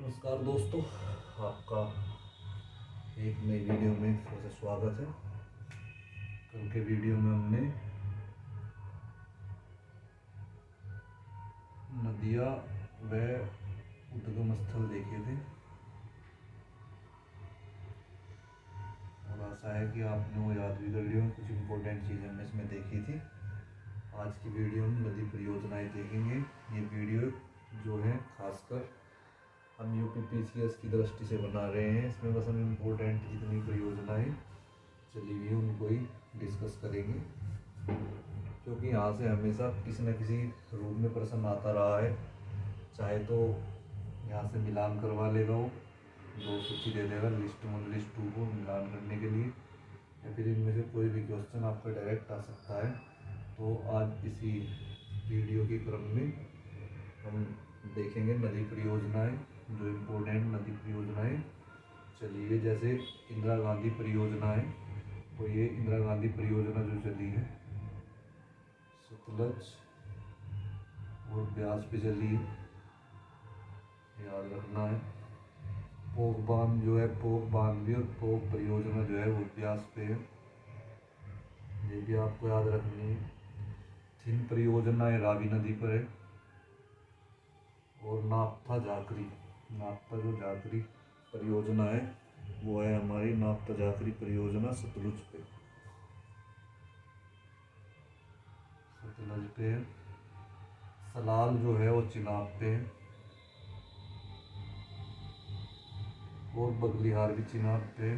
नमस्कार दोस्तों, आपका एक नई वीडियो में फिर से स्वागत है। कल के वीडियो में हमने नदियाँ व उद्गम स्थल देखे थे और आशा है कि आपने वो याद भी कर लिया। कुछ इम्पोर्टेंट चीज़ें हमने इसमें देखी थी। आज की वीडियो में नदी परियोजनाएं देखेंगे। ये वीडियो जो है खासकर हम यूपीपीसीएस की दृष्टि से बना रहे हैं। इसमें बस हम इम्पोर्टेंट जितनी परियोजनाएं चली हुई उनको ही डिस्कस करेंगे, क्योंकि यहाँ से हमेशा किसी न किसी रूप में प्रश्न आता रहा है। चाहे तो यहाँ से मिलान करवा लेगा, वो दो सूची दे देगा लिस्ट 1 लिस्ट 2 को मिलान करने के लिए, या फिर इनमें से कोई भी क्वेश्चन आपका डायरेक्ट आ सकता है। तो आज इसी वीडियो के क्रम में हम देखेंगे नदी परियोजनाएं, जो इम्पोर्टेंट नदी परियोजनाएं चली है। जैसे इंदिरा गांधी परियोजना है, तो ये इंदिरा गांधी परियोजना जो चली है सतलज और ब्यास पे चली है, याद रखना है। पोख बांध जो है, पोख बांध भी और पोख परियोजना जो है वो ब्यास पे है, ये भी आपको याद रखनी है। थिन परियोजना है रावी नदी पर है। और नाप्ता जाकरी, नाप्ता जो जाकरी परियोजना है वो है हमारी नाप्ता जाकरी परियोजना सतलुज पे, सतलज पे है। सलाल जो है वो चिनाब पे है और बगलिहार भी चिनाब पे है।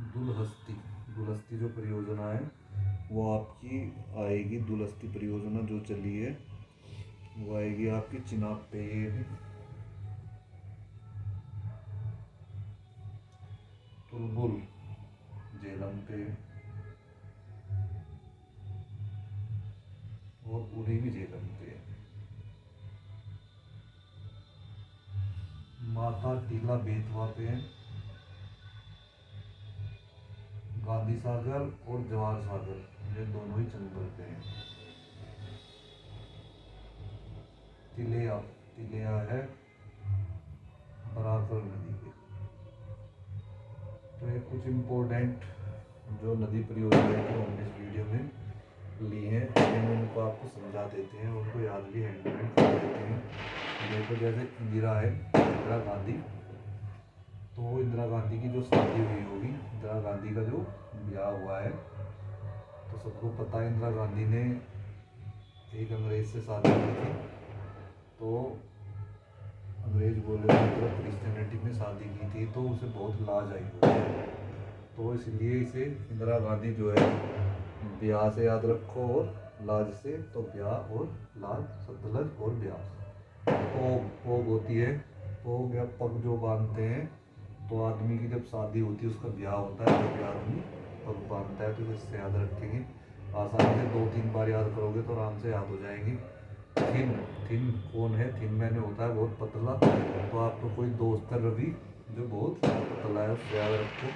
दुलहस्ती, दुलहस्ती जो परियोजना है वो आपकी आएगी, दुलहस्ती परियोजना जो चली है वो आएगी आपकी चिनाब पे। ये भी तुलबुल झेलम पे और उड़ी भी झेलम पे। माता टीला बेतवा पे है। गांधी सागर और जवाहर सागर ये दोनों ही चंबल पे हैं। तिलिया, तिलिया है बराकर नदी पे। तो ये कुछ इम्पोर्टेंट जो नदी परियोजनाएं को हमने इस वीडियो में ली हैं, हम उनको आपको समझा देते हैं, उनको याद भी हैंड कर देते हैं। देखो जैसे इंदिरा है, इंदिरा गांधी, तो इंदिरा गांधी की जो शादी हुई होगी, इंदिरा गांधी का जो ब्याह हुआ है, तो सबको पता है इंदिरा गांधी ने एक अंग्रेज से शादी की थी। तो अंग्रेज बोले मतलब क्रिश्चियनिटी में शादी की थी, तो उसे बहुत लाज आई हुई, तो इसलिए इसे इंदिरा गांधी जो है ब्याह से याद रखो और लाज से, तो ब्याह और लाज, सतलज और ब्यास। पोग, पोग होती है, पोग या पग जो बांधते हैं, तो आदमी की जब शादी होती है, उसका ब्याह होता है, तो ब्याह आदमी पग बांधता है। तो इससे याद रखेंगे, आसानी से 2-3 बार याद करोगे तो आराम से याद हो जाएंगे। थिन, थिन कौन है? थिन मैंने होता है बहुत पतला, तो आपको कोई दोस्त है रवि जो बहुत पतला है, उससे याद रखो।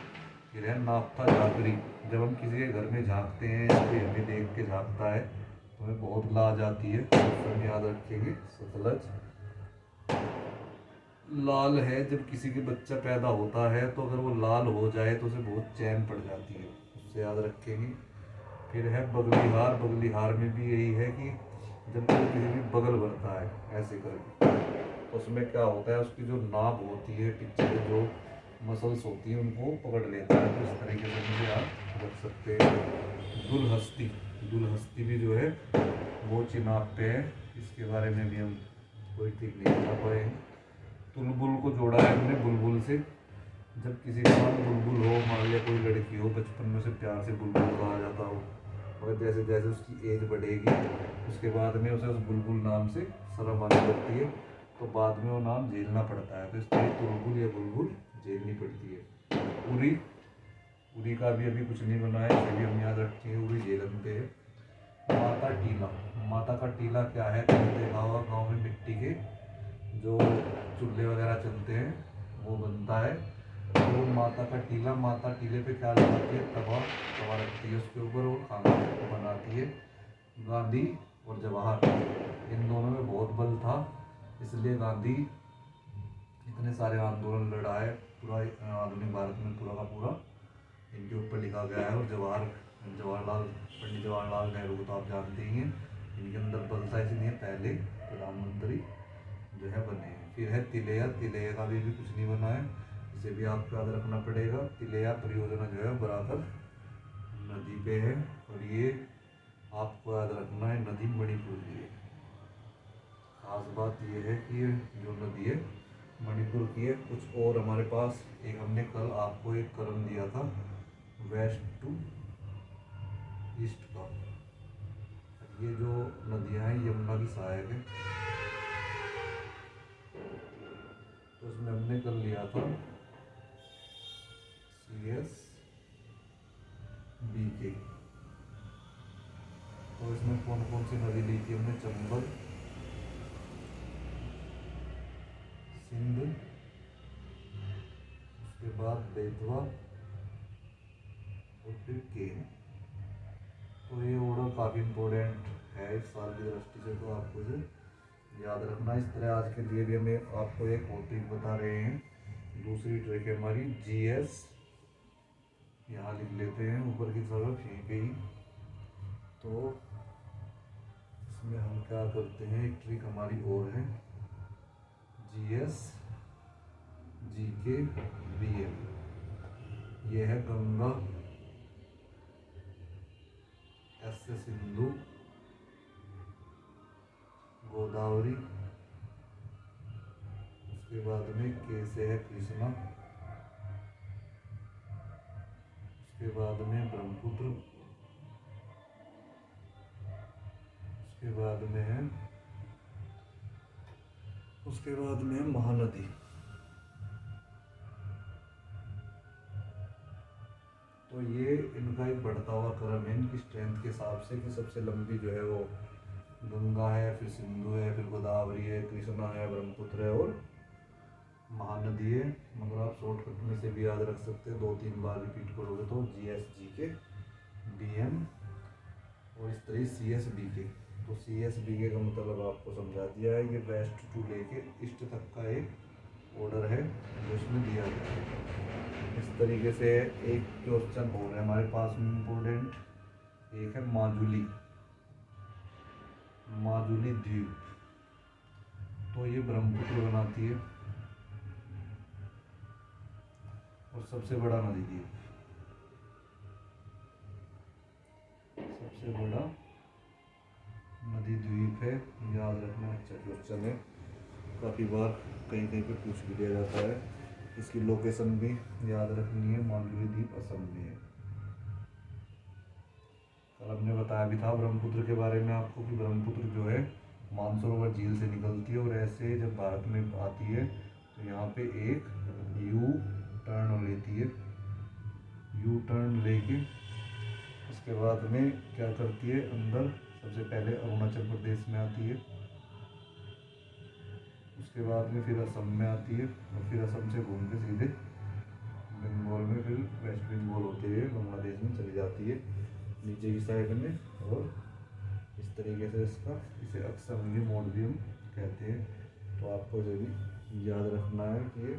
फिर है नाप्ता जाकरी, जब हम किसी के घर में झांकते हैं या कोई हमें देख के झांकता है तो हमें बहुत लाज आती है, तो हम याद रखेंगे सतलज। लाल है, जब किसी के बच्चा पैदा होता है तो अगर वो लाल हो जाए तो उसे बहुत चैन पड़ जाती है, उससे याद रखेंगे। फिर है बगलिहार, बगलिहार में भी यही है कि जब कोई किसी भी बगल भरता है ऐसे करके, तो उसमें क्या होता है, उसकी जो नाभ होती है, पीछे जो मसल्स होती हैं उनको पकड़ लेता है, तो इस तरीके से मुझे आप रख सकते हैं। दुलहस्ती, दुलहस्ती भी जो है वो चिनाब पे है, इसके बारे में भी हम कोई ठीक नहीं बता पाए। तुलबुल को जोड़ा है हमने बुलबुल से, जब किसी का नाम बुलबुल हो, मान लिया कोई लड़की हो, बचपन में उसे प्यार से बुलबुल कहा जाता हो, और जैसे जैसे उसकी एज बढ़ेगी उसके बाद में उसे उस बुलबुल नाम से शर्म आने लगती है, तो बाद में वो नाम झेलना पड़ता है, तो इसलिए तुलबुल या बुलबुल झेलनी पड़ती है। उरी, उरी का भी अभी कुछ नहीं बना है, इसे भी हम याद रखेंगे, उरी झेलम पे है। माता टीला, माता का टीला क्या है? तो देखा होगा गाँव में मिट्टी के जो चूल्हे वगैरह चलते हैं वो बनता है, तो माता का टीला, माता टीले पे क्या लगाती है? तवा, तवा रखती है उसके ऊपर और खाना बनाती है। गांधी और जवाहर, इन दोनों में बहुत बल था, इसलिए गांधी इतने सारे आंदोलन लड़ा है। पूरा आधुनिक भारत में पूरा का पूरा इनके ऊपर लिखा गया है। और पंडित जवाहरलाल नेहरू को तो आप जानते ही हैं, इनके अंदर बल था, इसलिए पहले प्रधानमंत्री जो है बने हैं। फिर है तिलैया, तिलैया का भी कुछ नहीं बना है, इसे भी आपको याद रखना पड़ेगा। तिलैया परियोजना जो है बराकर नदी पे है, और ये आपको याद रखना है नदी मणिपुर की है। खास बात ये है कि ये जो नदी है मणिपुर की है। कुछ और हमारे पास एक हमने कल आपको एक क्रम दिया था वेस्ट टू ईस्ट का। ये जो नदियाँ हैं यमुना की सहायक है, तो इसमें हमने कल लिया था CS BK। तो इसमें कौन कौन सी नदी ली थी हमने? चंबल, सिंध, उसके बाद बेतवा और फिर केन। तो ये ऑर्डर काफ़ी इम्पोर्टेंट है इस साल की दृष्टि से, तो आपको इसे याद रखना। इस तरह आज के लिए भी हमें आपको एक और ट्रिक बता रहे हैं। दूसरी ट्रिक है हमारी GS, यहाँ लिख लेते हैं ऊपर की तरफ यहीं पे ही। तो इसमें हम क्या करते हैं, एक ट्रिक हमारी और है GS GK BM। ये है गंगा, S से सिंधु, गोदावरी, उसके बाद में K से है कृष्णा, उसके बाद में ब्रह्मपुत्र, उसके बाद में है महानदी। तो ये इनका एक बढ़ता हुआ क्रम है इनकी स्ट्रेंथ के हिसाब से, कि सबसे लंबी जो है वो गंगा है, फिर सिंधु है, फिर गोदावरी है, कृष्णा है, ब्रह्मपुत्र है और महानदी है। मगर आप शॉर्टकट में से भी याद रख सकते हैं, 2-3 बार रिपीट करोगे तो GS GK BM और इस तरह CS BK। तो CS BK का मतलब आपको समझा दिया है। ये वेस्ट टू लेके ईस्ट तक का एक ऑर्डर है जो इसमें दिया गया है। इस तरीके से एक क्वेश्चन और है हमारे पास में इम्पोर्टेंट, एक है माजुली द्वीप। तो ये ब्रह्मपुत्र बनाती है और सबसे बड़ा नदी द्वीप, सबसे बड़ा नदी द्वीप है। याद रखना, अच्छा क्वेश्चन है, काफ़ी बार कहीं कहीं पे पूछ भी दिया जाता है। इसकी लोकेशन भी याद रखनी है, माजुली द्वीप असम में है। कल हमने बताया भी था ब्रह्मपुत्र के बारे में आपको कि ब्रह्मपुत्र जो है मानसरोवर झील से निकलती है, और ऐसे जब भारत में आती है तो यहाँ पे एक यू टर्न लेती है। यू टर्न लेके उसके बाद में क्या करती है, अंदर सबसे पहले अरुणाचल प्रदेश में आती है, उसके बाद में फिर असम में आती है, और फिर असम से घूम के सीधे बंगाल में, फिर वेस्ट बंगाल होते हुए बांग्लादेश में चली जाती है नीचे की साइड में। और इस तरीके से इसे अक्सर मोड भी हम कहते हैं। तो आपको इसे भी याद रखना है कि ये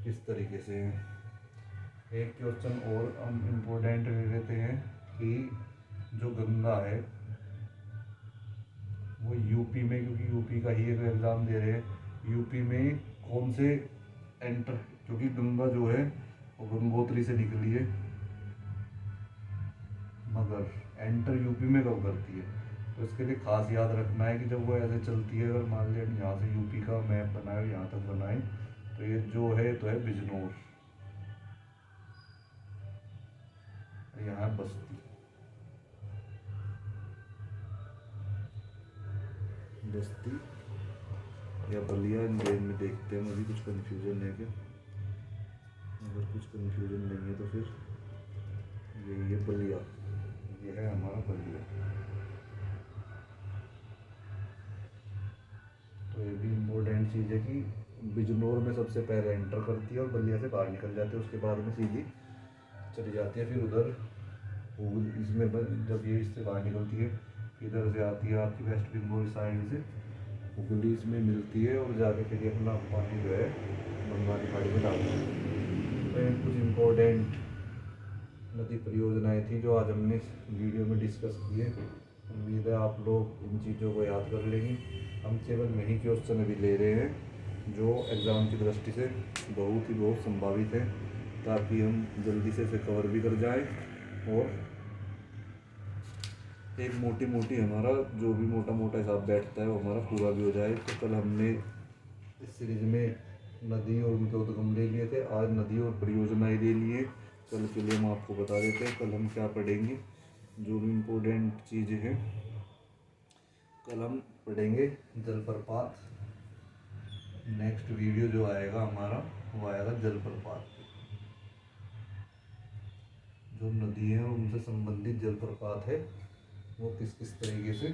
किस तरीके से है। एक क्वेश्चन और हम इम्पोर्टेंट ले लेते हैं कि जो गंगा है वो यूपी में, क्योंकि यूपी का ही एक एग्ज़ाम दे रहे हैं, यूपी में कौन से एंटर, क्योंकि गंगा जो है वो गंगोत्री से निकली है, मगर एंटर यूपी में कब करती है। तो इसके लिए खास याद रखना है कि जब वो ऐसे चलती है, अगर मान लिया यहाँ से यूपी का मैप बनाए यहाँ तक बनाए, तो ये जो है तो है बिजनौर, यहाँ है बस्ती। या बलिया, इन रेंज में देखते हैं, मुझे कुछ कन्फ्यूजन है क्या? अगर कुछ कन्फ्यूजन नहीं है तो फिर ये बलिया, ये है हमारा बलिया। तो ये भी इम्पोर्टेंट चीज़ है कि बिजनौर में सबसे पहले एंटर करती है और बलिया से बाहर निकल जाती है, उसके बाद में सीधी चली जाती है। फिर उधर इसमें जब ये इससे बाहर निकलती है इधर से आती है आपकी वेस्ट बंगाल साइड से, हुगली में मिलती है और जाके फिर ये अपना पानी जो है बंगाली खाड़ी में डालती है। तो ये कुछ इम्पोर्टेंट नदी परियोजनाएँ थी जो आज हमने इस वीडियो में डिस्कस की है। उम्मीद है आप लोग इन चीज़ों को याद कर लेंगे। हम केवल वही क्वेश्चन अभी ले रहे हैं जो एग्ज़ाम की दृष्टि से बहुत संभावित है, ताकि हम जल्दी से इसे कवर भी कर जाएं और एक मोटी हमारा जो भी मोटा हिसाब बैठता है वो हमारा पूरा भी हो जाए। तो कल हमने इस सीरीज में नदी और उनके उद्गम ले लिए थे, आज नदी और परियोजनाएँ ले लिए। कल के लिए हम आपको बता देते हैं कल हम क्या पढ़ेंगे, जो भी इम्पोर्टेंट चीज़ें हैं। कल हम पढ़ेंगे जलप्रपात। नेक्स्ट वीडियो जो आएगा हमारा वो आएगा जलप्रपात, जो नदी है उनसे संबंधित जलप्रपात है वो किस किस तरीके से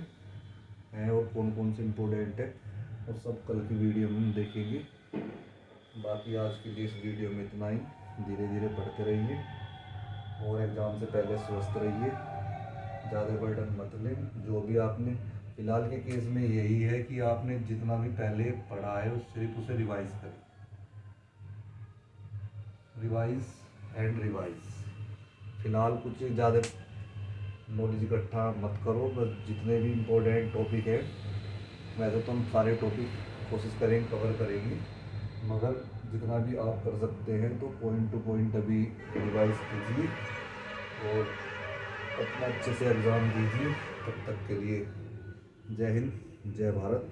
हैं और कौन कौन से इम्पोर्टेंट है, और सब कल की वीडियो में हम देखेंगे। बाकी आज के लिए इस वीडियो में इतना ही। धीरे धीरे पढ़ते रहिए और एग्ज़ाम से पहले स्वस्थ रहिए, ज़्यादा बर्डन मत लें। जो भी आपने फ़िलहाल के केस में यही है कि आपने जितना भी पहले पढ़ा है सिर्फ उसे रिवाइज़ करें, रिवाइज़। फ़िलहाल कुछ ज़्यादा नॉलेज इकट्ठा मत करो, बस जितने भी इम्पोर्टेंट टॉपिक है, वैसे तो हम सारे टॉपिक कोशिश करेंगे कवर करेंगे, मगर जितना भी आप कर सकते हैं तो पॉइंट टू पॉइंट अभी रिवाइज़ कीजिए और अपना अच्छे से एग्ज़ाम दीजिए। तब तक के लिए जय हिंद, जय भारत।